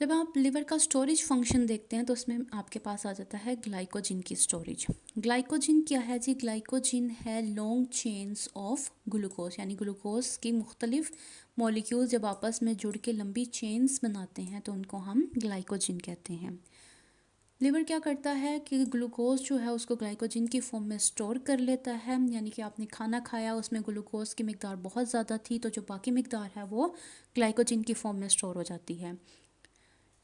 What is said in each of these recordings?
जब आप लिवर का स्टोरेज फंक्शन देखते हैं तो उसमें आपके पास आ जाता है ग्लाइकोजिन की स्टोरेज। ग्लाइकोजिन क्या है जी? ग्लाइकोजिन है लॉन्ग चेन्स ऑफ ग्लूकोज, यानी ग्लूकोज की मुख्तलिफ मॉलिक्यूल जब आपस में जुड़ के लंबी चेन्स बनाते हैं तो उनको हम ग्लाइकोजिन कहते हैं। लिवर क्या करता है कि ग्लूकोज जो है उसको ग्लाइकोजिन की फॉर्म में स्टोर कर लेता है, यानी कि आपने खाना खाया उसमें ग्लूकोज की मिकदार बहुत ज़्यादा थी तो जो बाकी मिकदार है वो ग्लाइकोजिन की फॉर्म में स्टोर हो जाती है।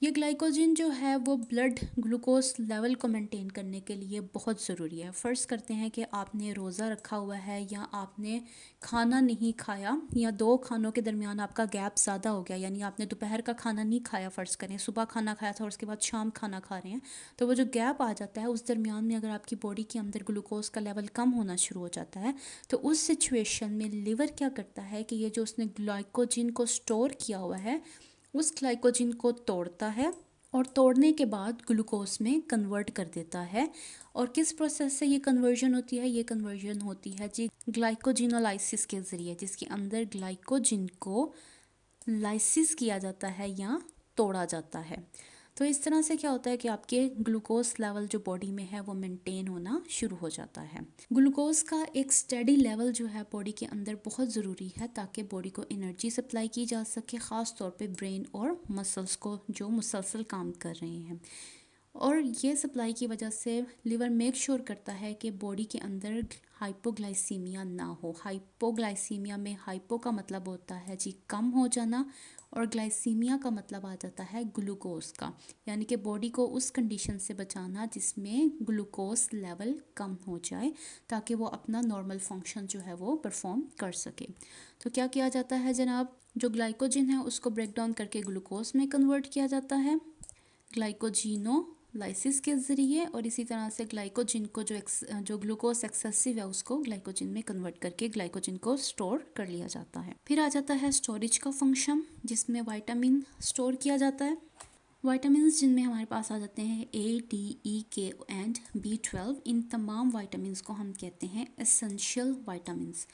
ये ग्लाइकोजन जो है वो ब्लड ग्लूकोज लेवल को मेंटेन करने के लिए बहुत ज़रूरी है। फ़र्ज़ करते हैं कि आपने रोज़ा रखा हुआ है या आपने खाना नहीं खाया या दो खानों के दरमियान आपका गैप ज़्यादा हो गया, यानी आपने दोपहर का खाना नहीं खाया, फ़र्ज़ करें सुबह खाना खाया था और उसके बाद शाम खाना खा रहे हैं, तो वो जो गैप आ जाता है उस दरमियान में अगर आपकी बॉडी के अंदर ग्लूकोज का लेवल कम होना शुरू हो जाता है तो उस सिचुएशन में लिवर क्या करता है कि ये जो उसने ग्लाइकोजन को स्टोर किया हुआ है उस ग्लाइकोजन को तोड़ता है और तोड़ने के बाद ग्लूकोज में कन्वर्ट कर देता है। और किस प्रोसेस से ये कन्वर्जन होती है? ये कन्वर्जन होती है जी ग्लाइकोजिनोलाइसिस के ज़रिए, जिसके अंदर ग्लाइकोजन को लाइसिस किया जाता है या तोड़ा जाता है। तो इस तरह से क्या होता है कि आपके ग्लूकोज लेवल जो बॉडी में है वो मेंटेन होना शुरू हो जाता है। ग्लूकोज का एक स्टेडी लेवल जो है बॉडी के अंदर बहुत ज़रूरी है ताकि बॉडी को एनर्जी सप्लाई की जा सके, ख़ास तौर पे ब्रेन और मसल्स को जो मुसलसल काम कर रहे हैं। और ये सप्लाई की वजह से लिवर मेक श्योर करता है कि बॉडी के अंदर हाइपोग्लाइसीमिया ना हो। हाइपोग्लाइसीमिया में हाइपो का मतलब होता है जी कम हो जाना और ग्लाइसीमिया का मतलब आ जाता है ग्लूकोज का, यानी कि बॉडी को उस कंडीशन से बचाना जिसमें ग्लूकोज लेवल कम हो जाए ताकि वो अपना नॉर्मल फंक्शन जो है वो परफॉर्म कर सके। तो क्या किया जाता है जनाब? जो ग्लाइकोजन है उसको ब्रेक डाउन करके ग्लूकोज में कन्वर्ट किया जाता है ग्लाइकोजिनोलाइसिस के ज़रिए, और इसी तरह से ग्लाइकोजिन को जो ग्लूकोज एक्सेसिव है उसको ग्लाइकोजिन में कन्वर्ट करके ग्लाइकोजिन को स्टोर कर लिया जाता है। फिर आ जाता है स्टोरेज का फंक्शन जिसमें विटामिन स्टोर किया जाता है। विटामिन्स जिनमें हमारे पास आ जाते हैं ए, डी, ई, के एंड B12। इन तमाम विटामिन्स को हम कहते हैं एसेंशियल विटामिन्स।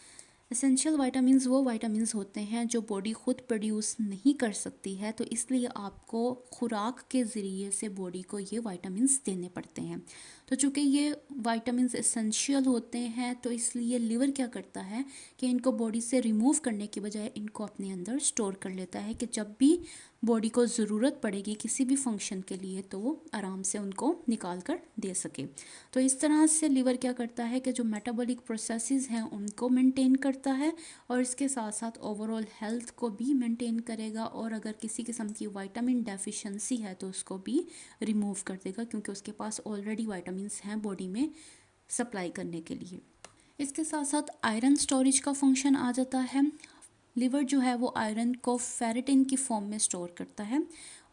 एसेंशियल विटामिन्स वो विटामिन्स होते हैं जो बॉडी खुद प्रोड्यूस नहीं कर सकती है, तो इसलिए आपको खुराक के ज़रिए से बॉडी को ये विटामिन्स देने पड़ते हैं। तो चूँकि ये विटामिन्स एसेंशियल होते हैं तो इसलिए लिवर क्या करता है कि इनको बॉडी से रिमूव करने की बजाय इनको अपने अंदर स्टोर कर लेता है कि जब भी बॉडी को ज़रूरत पड़ेगी किसी भी फंक्शन के लिए तो वो आराम से उनको निकाल कर दे सके। तो इस तरह से लिवर क्या करता है कि जो मेटाबॉलिक प्रोसेसेस हैं उनको मेंटेन करता है और इसके साथ साथ ओवरऑल हेल्थ को भी मेंटेन करेगा, और अगर किसी किस्म की विटामिन डेफिशिएंसी है तो उसको भी रिमूव कर देगा क्योंकि उसके पास ऑलरेडी विटामिन्स हैं बॉडी में सप्लाई करने के लिए। इसके साथ साथ आयरन स्टोरेज का फंक्शन आ जाता है। लिवर जो है वो आयरन को फेरेटिन की फॉर्म में स्टोर करता है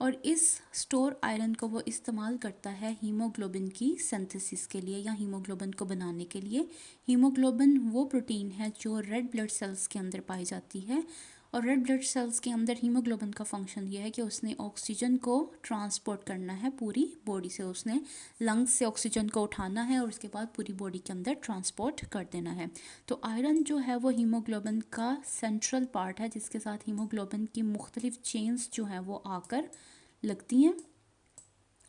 और इस स्टोर आयरन को वो इस्तेमाल करता है हीमोग्लोबिन की सिंथेसिस के लिए या हीमोग्लोबिन को बनाने के लिए। हीमोग्लोबिन वो प्रोटीन है जो रेड ब्लड सेल्स के अंदर पाई जाती है और रेड ब्लड सेल्स के अंदर हीमोग्लोबिन का फंक्शन ये है कि उसने ऑक्सीजन को ट्रांसपोर्ट करना है पूरी बॉडी से। उसने लंग्स से ऑक्सीजन को उठाना है और उसके बाद पूरी बॉडी के अंदर ट्रांसपोर्ट कर देना है। तो आयरन जो है वो हीमोग्लोबिन का सेंट्रल पार्ट है जिसके साथ हीमोग्लोबिन की मुख्तलिफ चेन्स जो हैं वो आकर लगती हैं,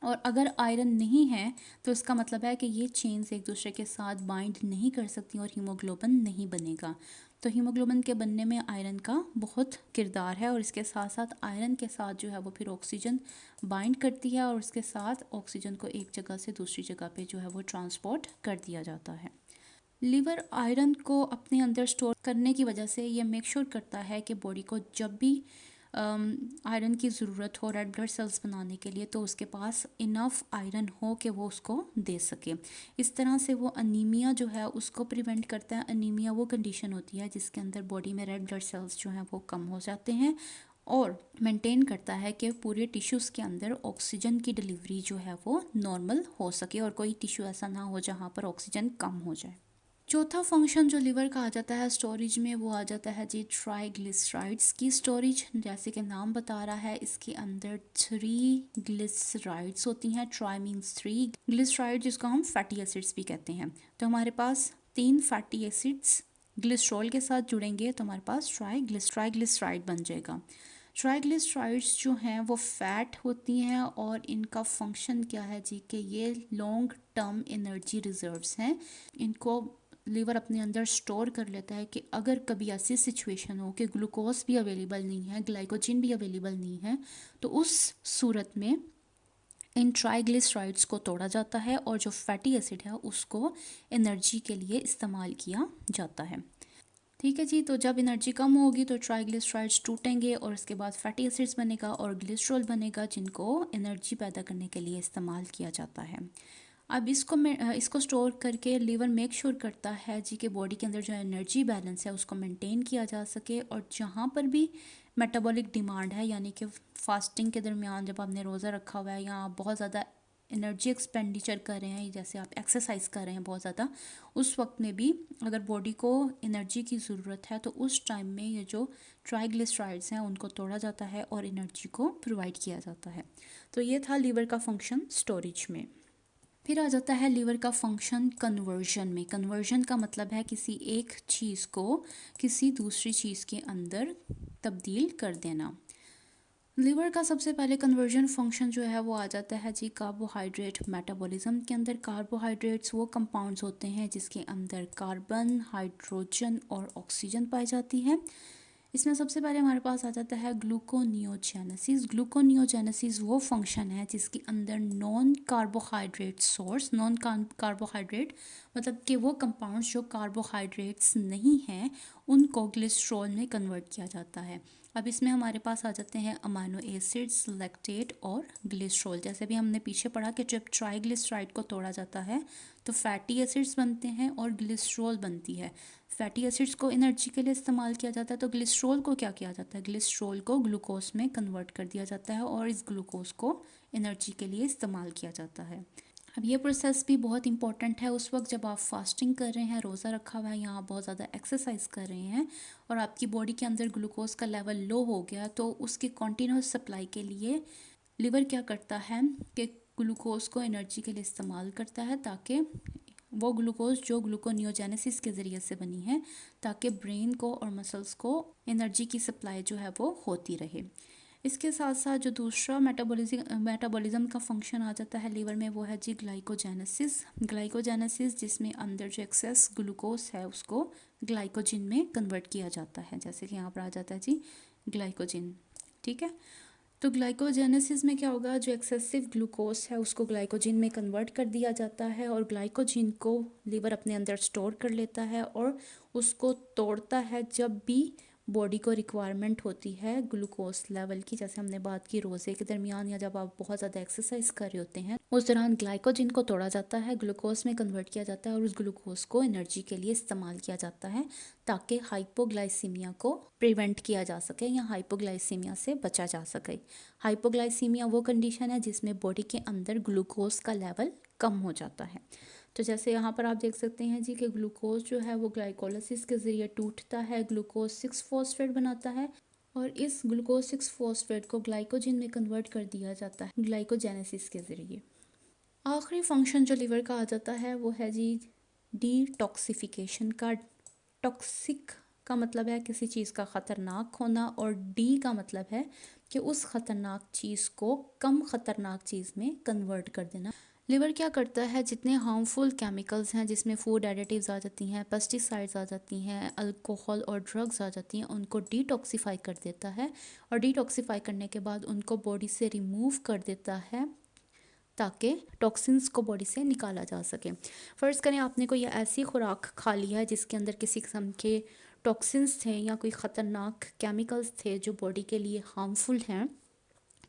और अगर आयरन नहीं है तो इसका मतलब है कि ये चेन्स एक दूसरे के साथ बाइंड नहीं कर सकती और हीमोग्लोबिन नहीं बनेगा। तो हीमोग्लोबिन के बनने में आयरन का बहुत किरदार है और इसके साथ साथ आयरन के साथ जो है वो फिर ऑक्सीजन बाइंड करती है और उसके साथ ऑक्सीजन को एक जगह से दूसरी जगह पे जो है वो ट्रांसपोर्ट कर दिया जाता है। लिवर आयरन को अपने अंदर स्टोर करने की वजह से ये मेक श्योर करता है कि बॉडी को जब भी आयरन की ज़रूरत हो रेड ब्लड सेल्स बनाने के लिए तो उसके पास इनफ आयरन हो कि वो उसको दे सके। इस तरह से वो अनीमिया जो है उसको प्रिवेंट करता है। अनीमिया वो कंडीशन होती है जिसके अंदर बॉडी में रेड ब्लड सेल्स जो हैं वो कम हो जाते हैं और मेंटेन करता है कि पूरे टिश्यूज़ के अंदर ऑक्सीजन की डिलीवरी जो है वो नॉर्मल हो सके और कोई टिश्यू ऐसा ना हो जहाँ पर ऑक्सीजन कम हो जाए। चौथा फंक्शन जो लिवर का आ जाता है स्टोरेज में वो आ जाता है जी ट्राइग्लिसराइड्स की स्टोरेज। जैसे कि नाम बता रहा है इसके अंदर 3 ग्लिसराइड्स होती हैं। ट्राई मीन्स 3, ग्लिसराइड जिसको हम फैटी एसिड्स भी कहते हैं। तो हमारे पास 3 फैटी एसिड्स ग्लिसरॉल के साथ जुड़ेंगे तो हमारे पास ट्राइग्लिसराइड बन जाएगा। ट्राइग्लिसराइड्स जो हैं वो फैट होती हैं और इनका फंक्शन क्या है जी कि ये लॉन्ग टर्म एनर्जी रिजर्व्स हैं। इनको लीवर अपने अंदर स्टोर कर लेता है कि अगर कभी ऐसी सिचुएशन हो कि ग्लूकोज भी अवेलेबल नहीं है, ग्लाइकोजन भी अवेलेबल नहीं है, तो उस सूरत में इन ट्राइग्लिसराइड्स को तोड़ा जाता है और जो फैटी एसिड है उसको एनर्जी के लिए इस्तेमाल किया जाता है। ठीक है जी, तो जब एनर्जी कम होगी तो ट्राइग्लिसराइड्स टूटेंगे और इसके बाद फैटी एसिड्स बनेगा और ग्लिसरॉल बनेगा जिनको एनर्जी पैदा करने के लिए इस्तेमाल किया जाता है। अब इसको स्टोर करके लीवर मेक श्योर करता है जी कि बॉडी के अंदर जो एनर्जी बैलेंस है उसको मेंटेन किया जा सके, और जहाँ पर भी मेटाबॉलिक डिमांड है यानी कि फास्टिंग के दरमियान जब आपने रोज़ा रखा हुआ है या आप बहुत ज़्यादा एनर्जी एक्सपेंडिचर कर रहे हैं, जैसे आप एक्सरसाइज कर रहे हैं बहुत ज़्यादा, उस वक्त में भी अगर बॉडी को एनर्जी की ज़रूरत है तो उस टाइम में ये जो ट्राइग्लिसराइड्स हैं उनको तोड़ा जाता है और एनर्जी को प्रोवाइड किया जाता है। तो ये था लीवर का फंक्शन स्टोरेज में। फिर आ जाता है लीवर का फंक्शन कन्वर्जन में। कन्वर्जन का मतलब है किसी एक चीज़ को किसी दूसरी चीज़ के अंदर तब्दील कर देना। लीवर का सबसे पहले कन्वर्जन फंक्शन जो है वो आ जाता है जी कार्बोहाइड्रेट मेटाबॉलिज्म के अंदर। कार्बोहाइड्रेट्स वो कंपाउंड्स होते हैं जिसके अंदर कार्बन, हाइड्रोजन और ऑक्सीजन पाई जाती है। इसमें सबसे पहले हमारे पास आ जाता है ग्लूकोनियोजेनेसिस। ग्लूकोनियोजेनेसिस वो फंक्शन है जिसके अंदर non carbohydrate source, non carbohydrate मतलब कि वो कंपाउंड्स जो कार्बोहाइड्रेट्स नहीं हैं उनको ग्लिसरॉल में कन्वर्ट किया जाता है। अब इसमें हमारे पास आ जाते हैं अमाइनो एसिड्स, लैक्टेट और ग्लिसरॉल। जैसे भी हमने पीछे पढ़ा कि जब ट्राइग्लिसराइड को तोड़ा जाता है तो फैटी एसिड्स बनते हैं और ग्लिसरॉल बनती है। फैटी एसिड्स को एनर्जी के लिए इस्तेमाल किया जाता है तो ग्लिसरॉल को क्या किया जाता है, ग्लिसरॉल को ग्लूकोज में कन्वर्ट कर दिया जाता है और इस ग्लूकोज को एनर्जी के लिए इस्तेमाल किया जाता है। अब ये प्रोसेस भी बहुत इंपॉर्टेंट है उस वक्त जब आप फास्टिंग कर रहे हैं, रोज़ा रखा हुआ है या आप बहुत ज़्यादा एक्सरसाइज कर रहे हैं और आपकी बॉडी के अंदर ग्लूकोज का लेवल लो हो गया, तो उसकी कॉन्टीन्यूस सप्लाई के लिए लिवर क्या करता है कि ग्लूकोज को एनर्जी के लिए इस्तेमाल करता है ताकि वो ग्लूकोज जो ग्लूकोनियोजेनेसिस के ज़रिए से बनी है ताकि ब्रेन को और मसल्स को एनर्जी की सप्लाई जो है वो होती रहे। इसके साथ साथ जो दूसरा मेटाबॉलिज्म का फंक्शन आ जाता है लीवर में वो है जी ग्लाइकोजेनेसिस। ग्लाइकोजेनेसिस जिसमें अंदर जो एक्सेस ग्लूकोज है उसको ग्लाइकोजन में कन्वर्ट किया जाता है, जैसे कि यहाँ पर आ जाता है जी ग्लाइकोजन। ठीक है, तो ग्लाइकोजेनेसिस में क्या होगा, जो एक्सेसिव ग्लूकोज है उसको ग्लाइकोजन में कन्वर्ट कर दिया जाता है और ग्लाइकोजन को लीवर अपने अंदर स्टोर कर लेता है और उसको तोड़ता है जब भी बॉडी को रिक्वायरमेंट होती है ग्लूकोज लेवल की। जैसे हमने बात की रोज़े के दरमियान या जब आप बहुत ज़्यादा एक्सरसाइज कर रहे होते हैं उस दौरान ग्लाइकोजन को तोड़ा जाता है, ग्लूकोज में कन्वर्ट किया जाता है और उस ग्लूकोज को एनर्जी के लिए इस्तेमाल किया जाता है ताकि हाइपोग्लाइसीमिया को प्रिवेंट किया जा सके या हाइपोग्लाइसीमिया से बचा जा सके। हाइपोग्लाइसीमिया वो कंडीशन है जिसमें बॉडी के अंदर ग्लूकोज का लेवल कम हो जाता है। तो जैसे यहाँ पर आप देख सकते हैं जी कि ग्लूकोज जो है वो ग्लाइकोलिसिस के ज़रिए टूटता है, ग्लूकोज 6 फॉस्फेट बनाता है और इस ग्लूकोज 6 फॉस्फेट को ग्लाइकोजन में कन्वर्ट कर दिया जाता है ग्लाइकोजेनेसिस के ज़रिए। आखिरी फंक्शन जो लिवर का आ जाता है वो है जी डिटॉक्सिफिकेशन का। टॉक्सिक का मतलब है किसी चीज़ का ख़तरनाक होना और डी का मतलब है कि उस ख़तरनाक चीज़ को कम ख़तरनाक चीज़ में कन्वर्ट कर देना। लिवर क्या करता है, जितने हार्मफुल केमिकल्स हैं जिसमें फूड एडिटिव्स आ जाती हैं, पेस्टिसाइड्स आ जाती हैं, अल्कोहल और ड्रग्स आ जाती हैं, उनको डिटॉक्सिफाई कर देता है और डिटॉक्सिफाई करने के बाद उनको बॉडी से रिमूव कर देता है ताकि टॉक्सिन्स को बॉडी से निकाला जा सके। फ़र्ज़ करें आपने कोई ऐसी खुराक खा लिया है जिसके अंदर किसी किस्म के टॉक्सिन्स थे या कोई ख़तरनाक केमिकल्स थे जो बॉडी के लिए हार्मफुल हैं,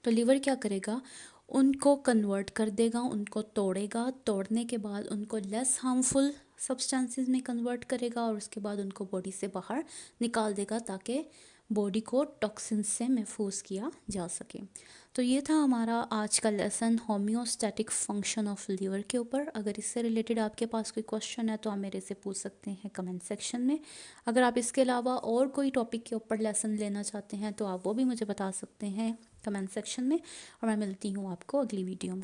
तो लिवर क्या करेगा, उनको कन्वर्ट कर देगा, उनको तोड़ेगा, तोड़ने के बाद उनको लेस हार्मफुल सब्सटेंसेस में कन्वर्ट करेगा और उसके बाद उनको बॉडी से बाहर निकाल देगा ताकि बॉडी को टॉक्सिन से महफूज किया जा सके। तो ये था हमारा आज का lesson homeostatic function of liver के ऊपर। अगर इससे रिलेटेड आपके पास कोई क्वेश्चन है तो आप मेरे से पूछ सकते हैं कमेंट सेक्शन में। अगर आप इसके अलावा और कोई टॉपिक के ऊपर लेसन लेना चाहते हैं तो आप वो भी मुझे बता सकते हैं कमेंट सेक्शन में, और मैं मिलती हूँ आपको अगली वीडियो में।